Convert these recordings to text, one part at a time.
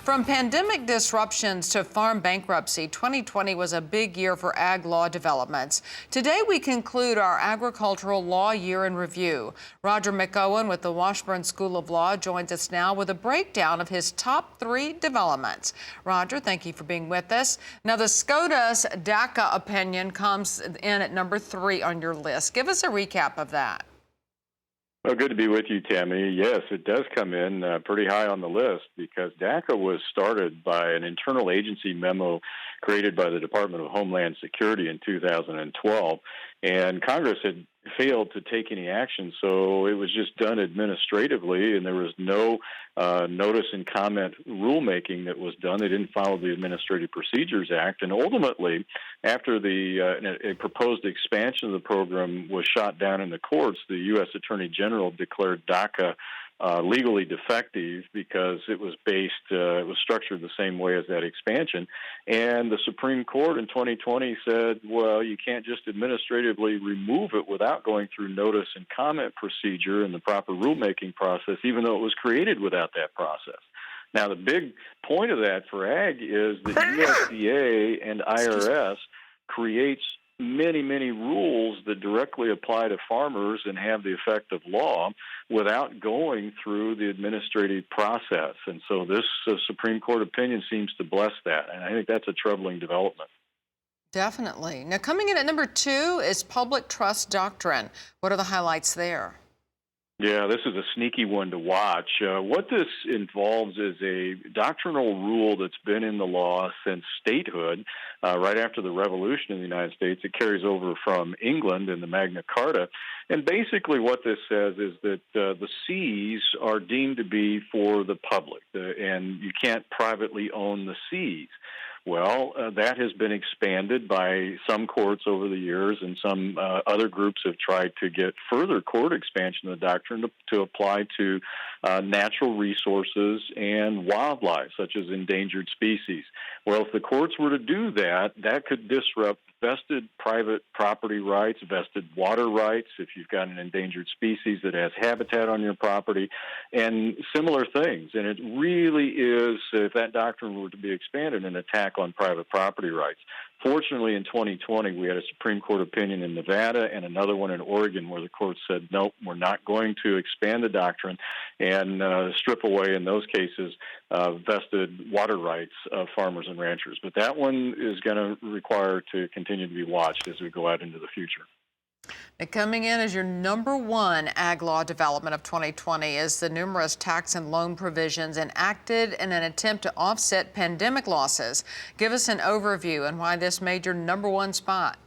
From pandemic disruptions to farm bankruptcy, 2020 was a big year for ag law developments. Today, we conclude our agricultural law year in review. Roger McEowen with the Washburn School of Law joins us now with a breakdown of his top 3 developments. Roger, thank you for being with us. Now, the SCOTUS DACA opinion comes in at number 3 on your list. Give us a recap of that. Well, good to be with you, Tammy. Yes, it does come in pretty high on the list because DACA was started by an internal agency memo created by the Department of Homeland Security in 2012, and Congress had failed to take any action, so it was just done administratively, and there was no notice and comment rulemaking that was done. They didn't follow the Administrative Procedures Act, and ultimately, after a proposed expansion of the program was shot down in the courts, the U.S. Attorney General declared DACA legally defective because it was structured the same way as that expansion. And the Supreme Court in 2020 said, well, you can't just administratively remove it without going through notice and comment procedure and the proper rulemaking process, even though it was created without that process. Now, the big point of that for ag is that USDA and IRS creates many rules that directly apply to farmers and have the effect of law without going through the administrative process. And so this Supreme Court opinion seems to bless that, and I think that's a troubling development. Definitely. Now, coming in at number 2 is public trust doctrine. What are the highlights there? Yeah, this is a sneaky one to watch. What this involves is a doctrinal rule that's been in the law since statehood, right after the Revolution in the United States. It carries over from England in the Magna Carta. And basically what this says is that the seas are deemed to be for the public, and you can't privately own the seas. Well, that has been expanded by some courts over the years, and some other groups have tried to get further court expansion of the doctrine to apply to natural resources and wildlife, such as endangered species. Well, if the courts were to do that, that could disrupt vested private property rights, vested water rights, if you've got an endangered species that has habitat on your property, and similar things. And it really is, if that doctrine were to be expanded, an attack on private property rights. Fortunately, in 2020, we had a Supreme Court opinion in Nevada and another one in Oregon where the court said, nope, we're not going to expand the doctrine and strip away, in those cases, vested water rights of farmers and ranchers. But that one is going to require to continue to be watched as we go out into the future. Now, coming in as your number 1 ag law development of 2020 is the numerous tax and loan provisions enacted in an attempt to offset pandemic losses. Give us an overview and why this made your number 1 spot.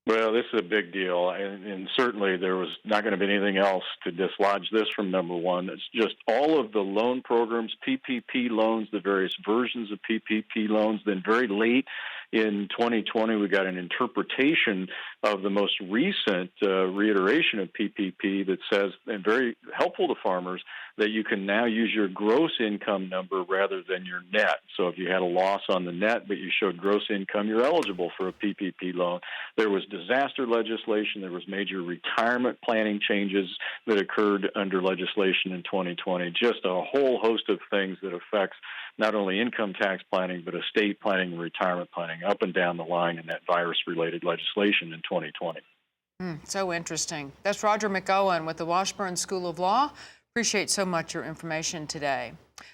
Well, this is a big deal, and certainly there was not going to be anything else to dislodge this from number 1. It's just all of the loan programs, PPP loans, the various versions of PPP loans. Then very late in 2020, we got an interpretation of the most recent reiteration of PPP that says, and very helpful to farmers, that you can now use your gross income number rather than your net. So if you had a loss on the net but you showed gross income, you're eligible for a PPP loan. There was disaster legislation. There was major retirement planning changes that occurred under legislation in 2020. Just a whole host of things that affects not only income tax planning, but estate planning and retirement planning up and down the line in that virus-related legislation in 2020. So interesting. That's Roger McEowen with the Washburn School of Law. Appreciate so much your information today.